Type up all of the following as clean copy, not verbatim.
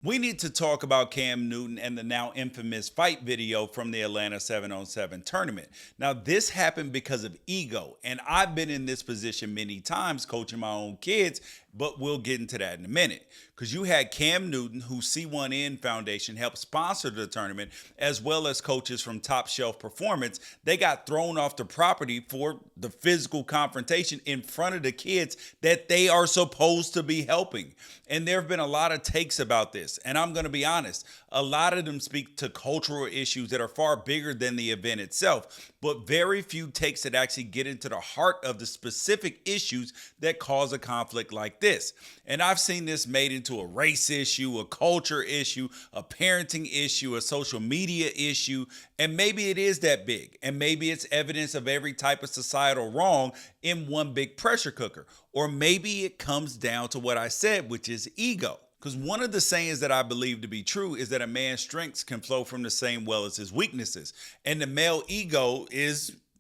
We need to talk about Cam Newton and the now infamous fight video from the Atlanta 7-on-7 tournament. Now, this happened because of ego, and I've been in this position many times coaching my own kids, but we'll get into that in a minute. Because you had Cam Newton, who C1N Foundation helped sponsor the tournament, as well as coaches from Top Shelf Performance. They got thrown off the property for the physical confrontation in front of the kids that they are supposed to be helping. And there have been a lot of takes about this. And I'm going to be honest, a lot of them speak to cultural issues that are far bigger than the event itself, but very few takes that actually get into the heart of the specific issues that cause a conflict like this. And I've seen this made into a race issue, a culture issue, a parenting issue, a social media issue, and maybe it is that big, and maybe it's evidence of every type of societal wrong in one big pressure cooker. Or maybe it comes down to what I said, which is ego. Because one of the sayings that I believe to be true is that a man's strengths can flow from the same well as his weaknesses. And the male ego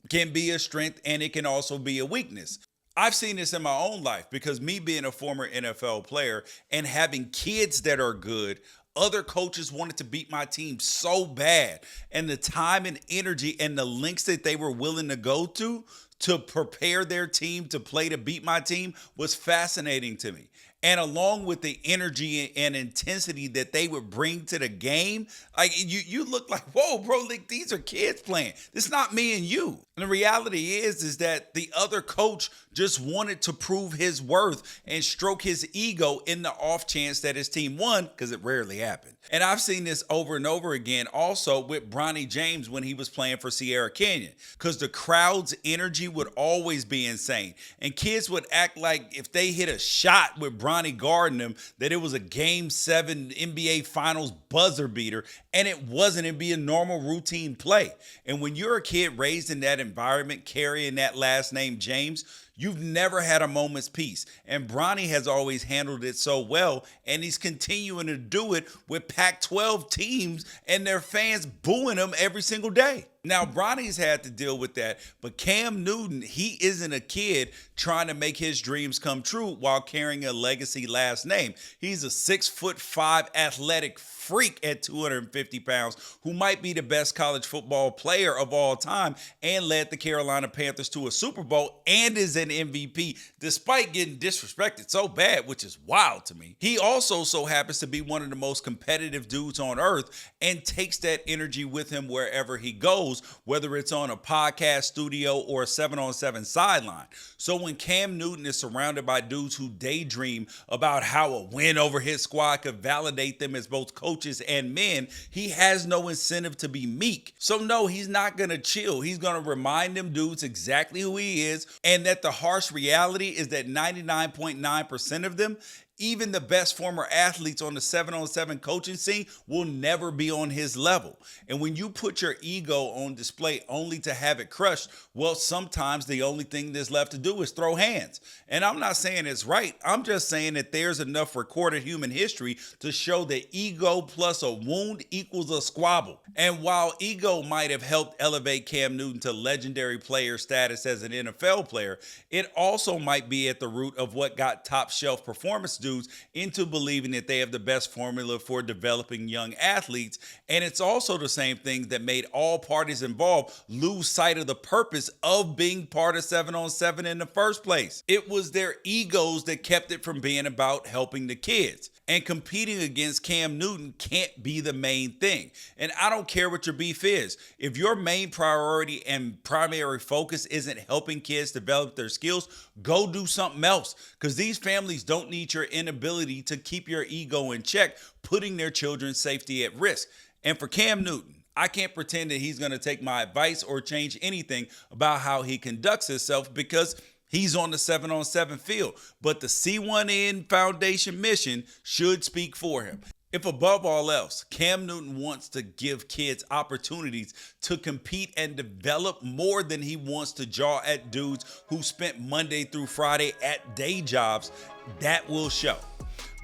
can be a strength, and it can also be a weakness. I've seen this in my own life because me being a former NFL player and having kids that are good, other coaches wanted to beat my team so bad. And the time and energy and the lengths that they were willing to go to prepare their team to play to beat my team was fascinating to me. And along with the energy and intensity that they would bring to the game, like you look like, whoa, bro, like these are kids playing. This is not me and you. And the reality is that the other coach just wanted to prove his worth and stroke his ego in the off chance that his team won, because it rarely happened. And I've seen this over and over again also with Bronny James when he was playing for Sierra Canyon, because the crowd's energy would always be insane. And kids would act like if they hit a shot with Bronny guarding them, that it was a Game 7 NBA Finals buzzer beater, and it wasn't. It'd be a normal routine play. And when you're a kid raised in that environment, carrying that last name James, you've never had a moment's peace. And Bronny has always handled it so well, and he's continuing to do it with Pac-12 teams and their fans booing him every single day. Now, Bronny's had to deal with that, but Cam Newton, he isn't a kid trying to make his dreams come true while carrying a legacy last name. He's a 6'5" athletic freak at 250 pounds who might be the best college football player of all time and led the Carolina Panthers to a Super Bowl and is an MVP despite getting disrespected so bad, which is wild to me. He also so happens to be one of the most competitive dudes on earth and takes that energy with him wherever he goes, whether it's on a podcast studio or a 7-on-7 sideline. So when Cam Newton is surrounded by dudes who daydream about how a win over his squad could validate them as both coaches and men, he has no incentive to be meek. So no, he's not going to chill. He's going to remind them dudes exactly who he is, and that the harsh reality is that 99.9% of them, even the best former athletes on the 7-on-7 coaching scene, will never be on his level. And when you put your ego on display only to have it crushed, well, sometimes the only thing that's left to do is throw hands. And I'm not saying it's right. I'm just saying that there's enough recorded human history to show that ego plus a wound equals a squabble. And while ego might have helped elevate Cam Newton to legendary player status as an NFL player, it also might be at the root of what got Top Shelf Performance dudes into believing that they have the best formula for developing young athletes. And it's also the same thing that made all parties involved lose sight of the purpose of being part of 7-on-7 in the first place. It was their egos that kept it from being about helping the kids. And competing against Cam Newton can't be the main thing. And I don't care what your beef is. If your main priority and primary focus isn't helping kids develop their skills, go do something else. Because these families don't need your inability to keep your ego in check, putting their children's safety at risk. And for Cam Newton, I can't pretend that he's going to take my advice or change anything about how he conducts himself, because he's on the 7-on-7 field, but the C1N Foundation mission should speak for him. If above all else, Cam Newton wants to give kids opportunities to compete and develop more than he wants to jaw at dudes who spent Monday through Friday at day jobs, that will show.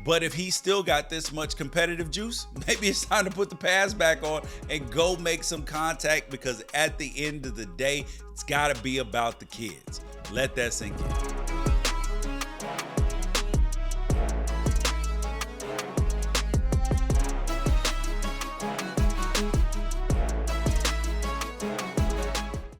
But if he's still got this much competitive juice, maybe it's time to put the pads back on and go make some contact, because at the end of the day, it's got to be about the kids. Let that sink in.